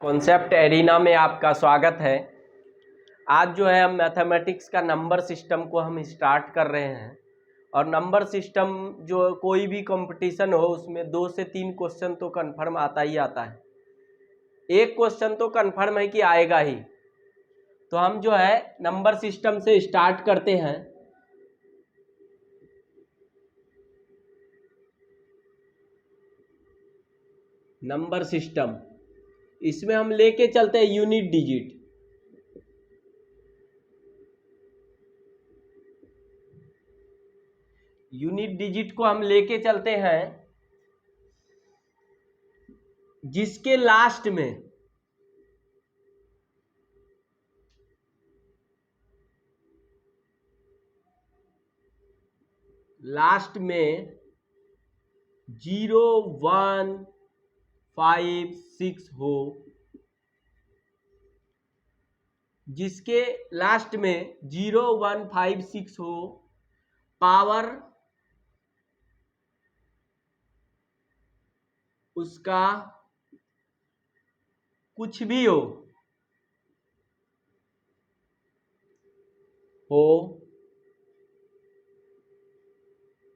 Concept arena में आपका स्वागत है। आज जो है हम मैथमेटिक्स का नंबर सिस्टम को हम स्टार्ट कर रहे हैं और नंबर सिस्टम जो कोई भी कंपटीशन हो उसमें 2 से 3 क्वेश्चन तो कंफर्म आता ही आता है। एक क्वेश्चन तो कंफर्म है कि आएगा ही। तो हम जो है नंबर सिस्टम से स्टार्ट करते हैं। नंबर सिस्टम, इसमें हम लेके चलते हैं यूनिट डिजिट। यूनिट डिजिट को हम लेके चलते हैं जिसके लास्ट में 0, 1, 5, 6 हो, जिसके लास्ट में 0, 1, 5, 6 हो, पावर उसका कुछ भी हो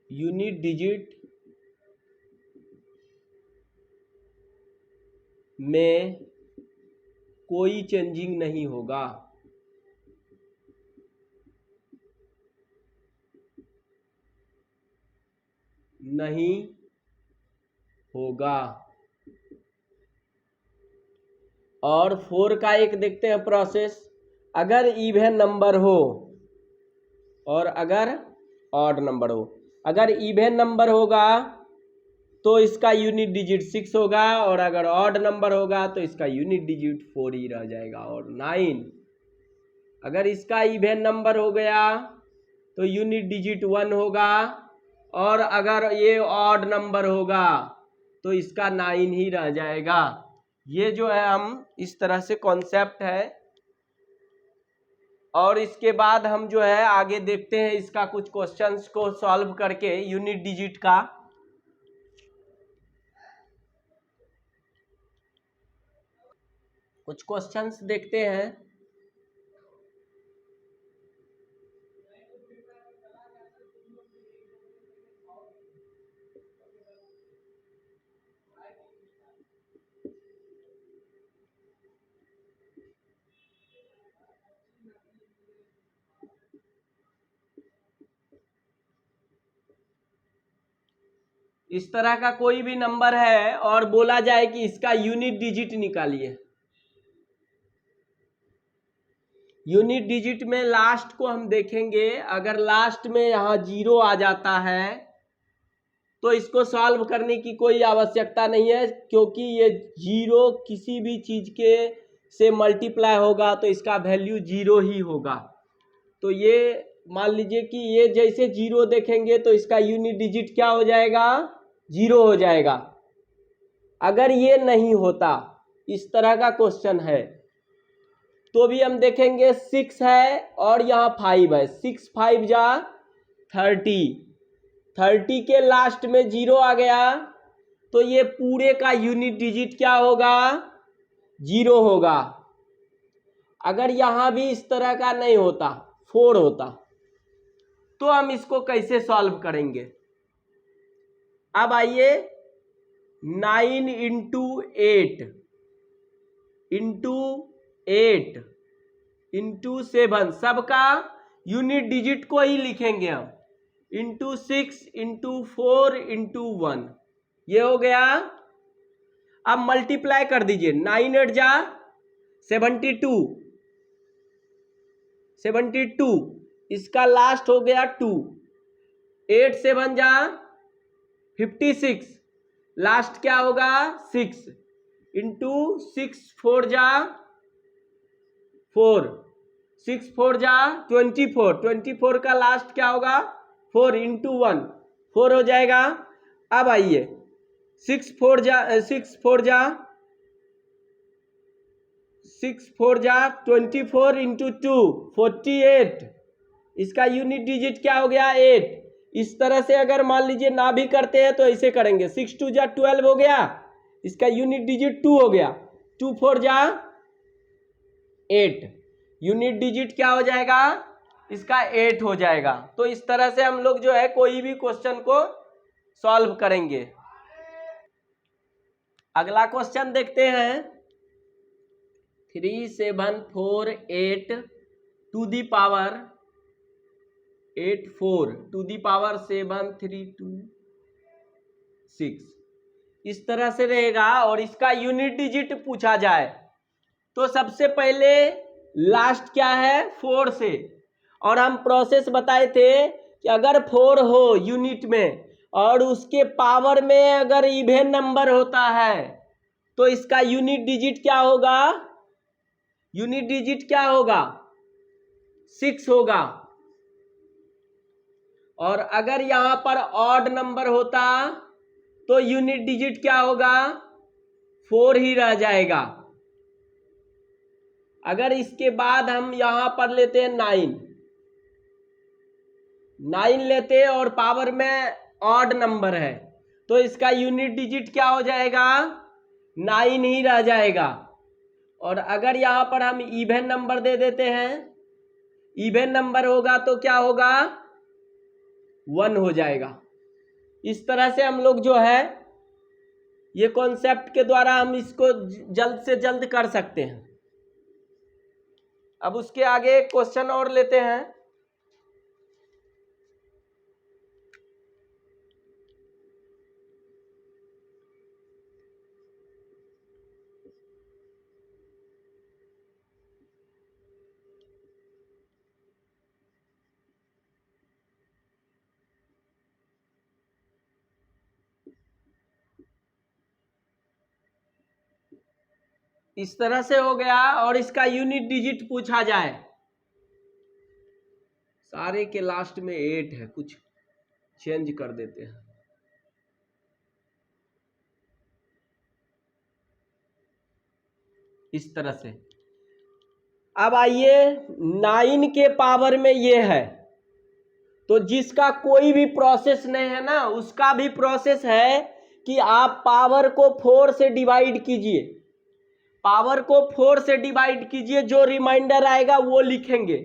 यूनिट डिजिट में कोई चेंजिंग नहीं होगा। नहीं होगा। और 4 का एक देखते हैं प्रोसेस। अगर इवन नंबर हो और अगर ऑड नंबर हो, अगर इवन नंबर होगा तो इसका यूनिट डिजिट 6 होगा और अगर ऑड नंबर होगा तो इसका यूनिट डिजिट 4 ही रह जाएगा। और 9, अगर इसका इवन नंबर हो गया तो यूनिट डिजिट 1 होगा और अगर ये ऑड नंबर होगा तो इसका 9 ही रह जाएगा। ये जो है हम इस तरह से कॉन्सेप्ट है। और इसके बाद हम जो है आगे देखते हैं इसका कुछ क्वेश्चंस को सॉल्व करके यूनिट डिजिट का। कुछ क्वेश्चंस देखते हैं। इस तरह का कोई भी नंबर है और बोला जाए कि इसका यूनिट डिजिट निकालिए। यूनिट डिजिट में लास्ट को हम देखेंगे। अगर लास्ट में यहाँ 0 आ जाता है तो इसको सॉल्व करने की कोई आवश्यकता नहीं है, क्योंकि ये 0 किसी भी चीज के से मल्टीप्लाई होगा तो इसका वैल्यू 0 ही होगा। तो ये मान लीजिए कि ये जैसे 0 देखेंगे तो इसका यूनिट डिजिट क्या हो जाएगा, 0 हो जाएगा। अगर ये नहीं होता, इस तरह का क्वेश्चन है, तो भी हम देखेंगे 6 है और यहाँ 5 है। 6, 5 जा 30 के लास्ट में 0 आ गया तो ये पूरे का यूनिट डिजिट क्या होगा, 0 होगा। अगर यहां भी इस तरह का नहीं होता, 4 होता, तो हम इसको कैसे सॉल्व करेंगे। अब आइए 9 इंटू 8 इंटू 7 सबका यूनिट डिजिट को ही लिखेंगे हम, इंटू 6 इंटू 4 इंटू 1, ये हो गया। अब मल्टीप्लाई कर दीजिए। 9 8 जा 72, इसका लास्ट हो गया 2। 8 7 जा 56, लास्ट क्या होगा 6, इंटू 6 4 जा 4, 6 4 जा 24 का लास्ट क्या होगा 4, इंटू 1 4 हो जाएगा। अब आइए 6 4 जा 24 इंटू 2 48, इसका यूनिट डिजिट क्या हो गया 8। इस तरह से अगर मान लीजिए ना भी करते हैं तो ऐसे करेंगे, 6 2 जा 12 हो गया, इसका यूनिट डिजिट 2 हो गया। 2 4 जा 8, यूनिट डिजिट क्या हो जाएगा इसका 8 हो जाएगा। तो इस तरह से हम लोग जो है कोई भी क्वेश्चन को सॉल्व करेंगे। अगला क्वेश्चन देखते हैं 3 7 4 8 to the power 8 4 to the power 7 3 2 6, इस तरह से रहेगा और इसका यूनिट डिजिट पूछा जाए तो सबसे पहले लास्ट क्या है 4 से, और हम प्रोसेस बताए थे कि अगर 4 हो यूनिट में और उसके पावर में अगर इवन नंबर होता है तो इसका यूनिट डिजिट क्या होगा, यूनिट डिजिट क्या होगा 6 होगा। और अगर यहां पर ऑड नंबर होता तो यूनिट डिजिट क्या होगा 4 ही रह जाएगा। अगर इसके बाद हम यहां पर लेते हैं 9 लेते हैं और पावर में ऑड नंबर है तो इसका यूनिट डिजिट क्या हो जाएगा 9 ही रह जाएगा। और अगर यहां पर हम इवन नंबर दे देते हैं, इवन नंबर होगा तो क्या होगा 1 हो जाएगा। इस तरह से हम लोग जो है ये कॉन्सेप्ट के द्वारा हम इसको जल्द से जल्द कर सकते हैं। अब उसके आगे क्वेश्चन और लेते हैं। इस तरह से हो गया और इसका यूनिट डिजिट पूछा जाए, सारे के लास्ट में 8 है, कुछ चेंज कर देते हैं। इस तरह से अब आइए 9 के पावर में ये है तो जिसका कोई भी प्रोसेस नहीं है ना उसका भी प्रोसेस है कि आप पावर को 4 से डिवाइड कीजिए, पावर को 4 से डिवाइड कीजिए, जो रिमाइंडर आएगा वो लिखेंगे।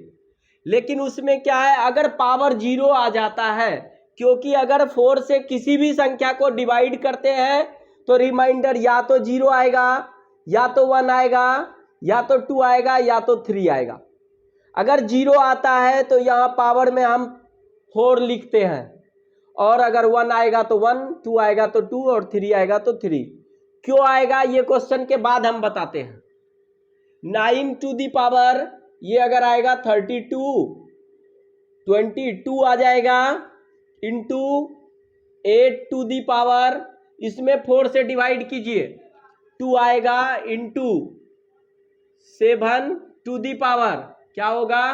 लेकिन उसमें क्या है अगर पावर 0 आ जाता है, क्योंकि अगर 4 से किसी भी संख्या को डिवाइड करते हैं तो रिमाइंडर या तो 0 आएगा या तो 1 आएगा या तो 2 आएगा या तो 3 आएगा। अगर 0 आता है तो यहाँ पावर में हम 4 लिखते हैं, और अगर 1 आएगा तो 1, 2 आएगा तो 2 और 3 आएगा तो 3। क्यों आएगा ये क्वेश्चन के बाद हम बताते हैं। 9 टू दी पावर ये अगर आएगा 32, 22 आ जाएगा इंटू 8 टू दी पावर, इसमें 4 से डिवाइड कीजिए 2 आएगा इंटू 7 टू दी पावर क्या होगा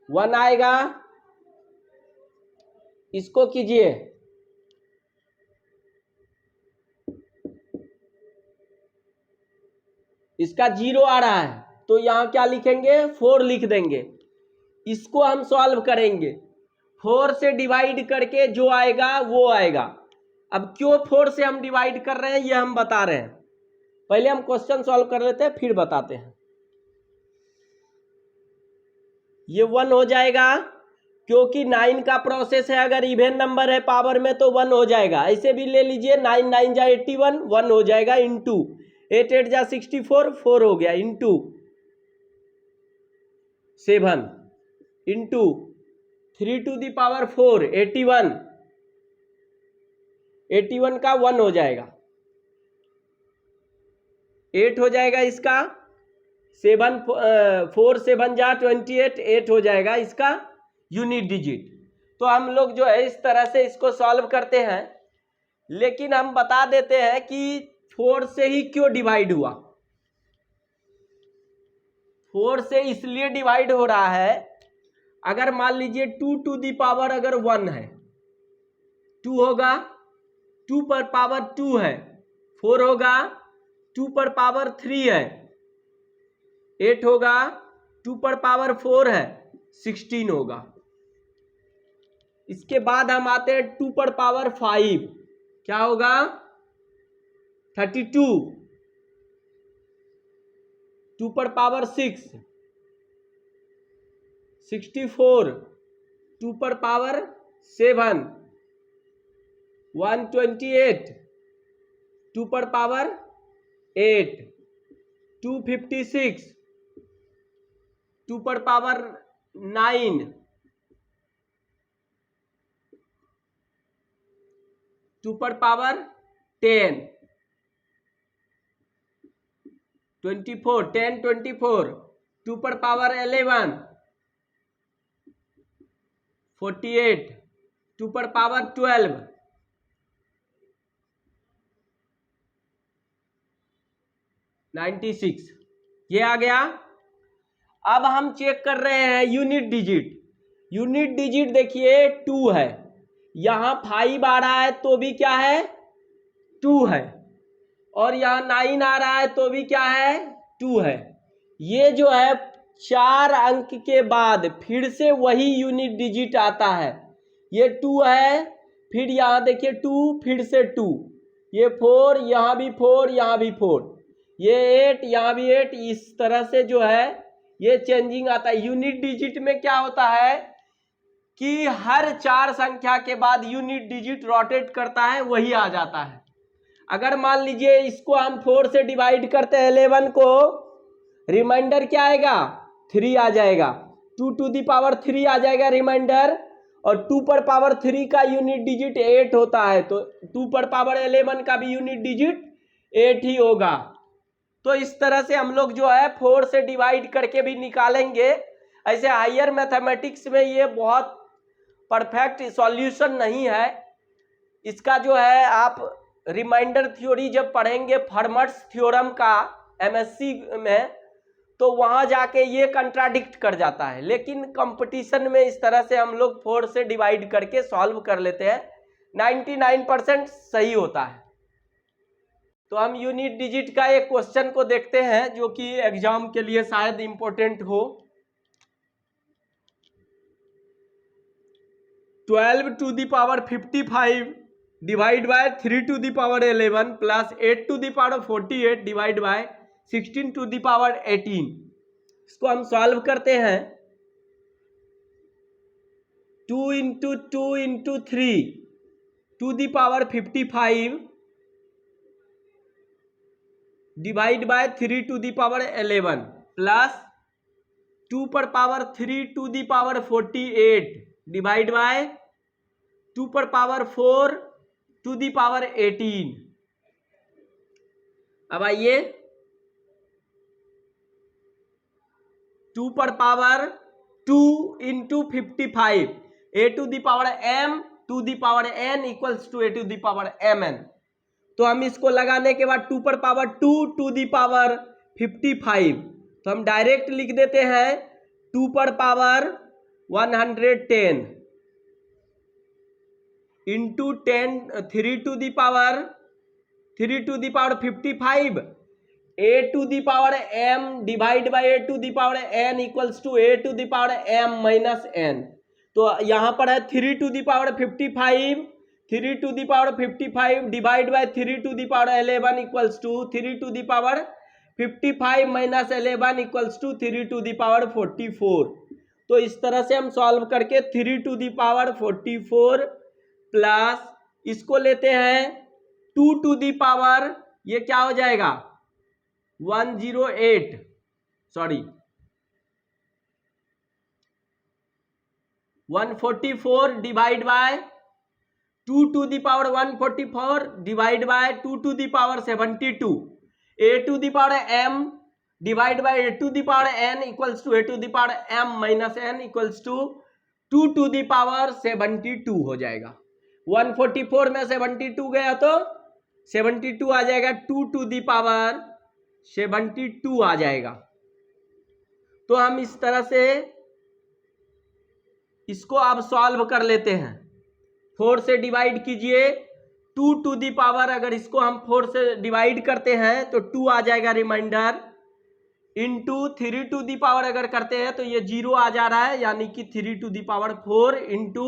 1 आएगा। इसको कीजिए इसका 0 आ रहा है तो यहां क्या लिखेंगे 4 लिख देंगे। इसको हम सॉल्व करेंगे, 4 से डिवाइड करके जो आएगा वो आएगा। अब क्यों 4 से हम डिवाइड कर रहे हैं ये हम बता रहे हैं, पहले हम क्वेश्चन सॉल्व कर लेते हैं फिर बताते हैं। ये 1 हो जाएगा क्योंकि 9 का प्रोसेस है, अगर इवन नंबर है पावर में तो 1 हो जाएगा। ऐसे भी ले लीजिए 9 9 जा 81, 1 हो जाएगा इंटू 8 8 जा 64, 4 हो गया into 7 into 3 to the power 4 81, 81 का 1 हो जाएगा, 8 हो जाएगा इसका 7 4 7 जा 28, 8 हो जाएगा इसका यूनिट डिजिट। तो हम लोग जो है इस तरह से इसको सॉल्व करते हैं। लेकिन हम बता देते हैं कि 4 से ही क्यों डिवाइड हुआ। 4 से इसलिए डिवाइड हो रहा है, अगर मान लीजिए 2 टू दी पावर अगर 1 है 2 होगा, 2 पर पावर 2 है 4 होगा, 2 पर पावर 3 है 8 होगा, 2 पर पावर 4 है 16 होगा। इसके बाद हम आते हैं 2 पर पावर 5, क्या होगा 32, 2 पर पावर 6 64, 2 पर पावर 7 128, 2 पर पावर 8 256, 2 पर पावर 9 2 पर पावर 10 24 10 24, 2 पर पावर 11 48, 2 पर पावर 12 96, ये आ गया। अब हम चेक कर रहे हैं यूनिट डिजिट। यूनिट डिजिट देखिए 2 है, यहां 5 आ रहा है तो भी क्या है 2 है, और यहां 9 आ रहा है तो भी क्या है 2 है। ये जो है 4 अंक के बाद फिर से वही यूनिट डिजिट आता है। ये 2 है, फिर यहां देखिए 2, फिर से 2, ये 4, यहां भी 4, यहां भी 4, ये 8, यहां भी 8, इस तरह से जो है ये चेंजिंग आता है। यूनिट डिजिट में क्या होता है कि हर 4 संख्या के बाद यूनिट डिजिट रोटेट करता है, वही आ जाता है। अगर मान लीजिए इसको हम 4 से डिवाइड करते हैं 11 को, रिमाइंडर क्या आएगा 3 आ जाएगा, 2 टू दी पावर 3 आ जाएगा रिमाइंडर, और 2 पर पावर 3 का यूनिट डिजिट 8 होता है, तो 2 पर पावर 11 का भी यूनिट डिजिट 8 ही होगा। तो इस तरह से हम लोग जो है 4 से डिवाइड करके भी निकालेंगे। ऐसे हायर मैथमेटिक्स में ये बहुत परफेक्ट सॉल्यूशन नहीं है इसका, जो है आप रिमाइंडर थ्योरी जब पढ़ेंगे फर्मर्स थ्योरम का एमएससी में, तो वहां जाके ये कंट्राडिक्ट कर जाता है, लेकिन कंपटीशन में इस तरह से हम लोग 4 से डिवाइड करके सॉल्व कर लेते हैं, 99% सही होता है। तो हम यूनिट डिजिट का एक क्वेश्चन को देखते हैं जो कि एग्जाम के लिए शायद इंपॉर्टेंट हो। 12 to the power 55 divide by 3 to the power 11 plus 8 to the power 48 divide by 16 to the power 18। इसको हम सॉल्व करते हैं। 2 into 2 into 3 to the power 55 divide by 3 to the power 11 plus 2 पर power 3 to the power 48 divide by 2 पर power 4 to the power 18। अब आइए 2 पर power 2 into 55, A to the power m to the power n equals to A to the power mn। तो हम इसको लगाने के बाद 2 पर पावर 2 टू दी पावर 55, तो हम डायरेक्ट लिख देते हैं 2 पर पावर 110 इंटू 10 3 to the power 55 A to the power m divide by A to the power n equals to A to the power m minus n। तो यहां पर है 3 to the power 55, 3 to the power 55 divide by 3 to the power 11 equals to 3 to the power 55 minus 11 equals to 3 to the power 44। तो इस तरह से हम solve करके 3 टू दी पावर 44 प्लस इसको लेते हैं 2 टू दी पावर, ये क्या हो जाएगा 108, sorry 144 divide by 2 to the power 144 divide by 2 to the power 72, A to the power m divide by A to the power n equals to A to the power m minus n equals to 2 to the power 72 हो जाएगा। 144 में 72 गया तो 72 आ जाएगा, 2 to the power 72 आ जाएगा। तो हम इस तरह से इसको आप सॉल्व कर लेते हैं। 4 से डिवाइड कीजिए 2 टू दी पावर, अगर इसको हम 4 से डिवाइड करते हैं तो 2 आ जाएगा remainder, into 3 to the power अगर करते हैं तो ये 0 आ जा रहा है, यानी कि 3 to the power 4 into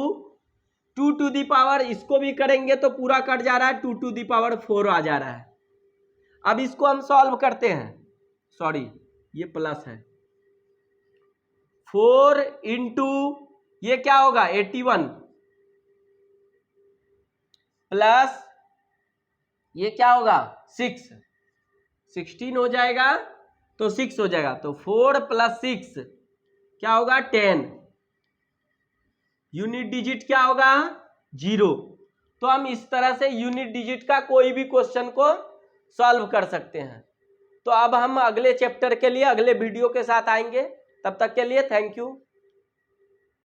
2 to the power, इसको भी करेंगे तो पूरा कट जा रहा है, 2 टू दी पावर 4 आ जा रहा है। अब इसको हम सॉल्व करते हैं, सॉरी ये प्लस है, 4 इंटू ये क्या होगा 81 प्लस ये क्या होगा 6, 16 हो जाएगा तो 6 हो जाएगा, तो 4 प्लस 6 क्या होगा 10, यूनिट डिजिट क्या होगा 0। तो हम इस तरह से यूनिट डिजिट का कोई भी क्वेश्चन को सॉल्व कर सकते हैं। तो अब हम अगले चैप्टर के लिए अगले वीडियो के साथ आएंगे, तब तक के लिए थैंक यू।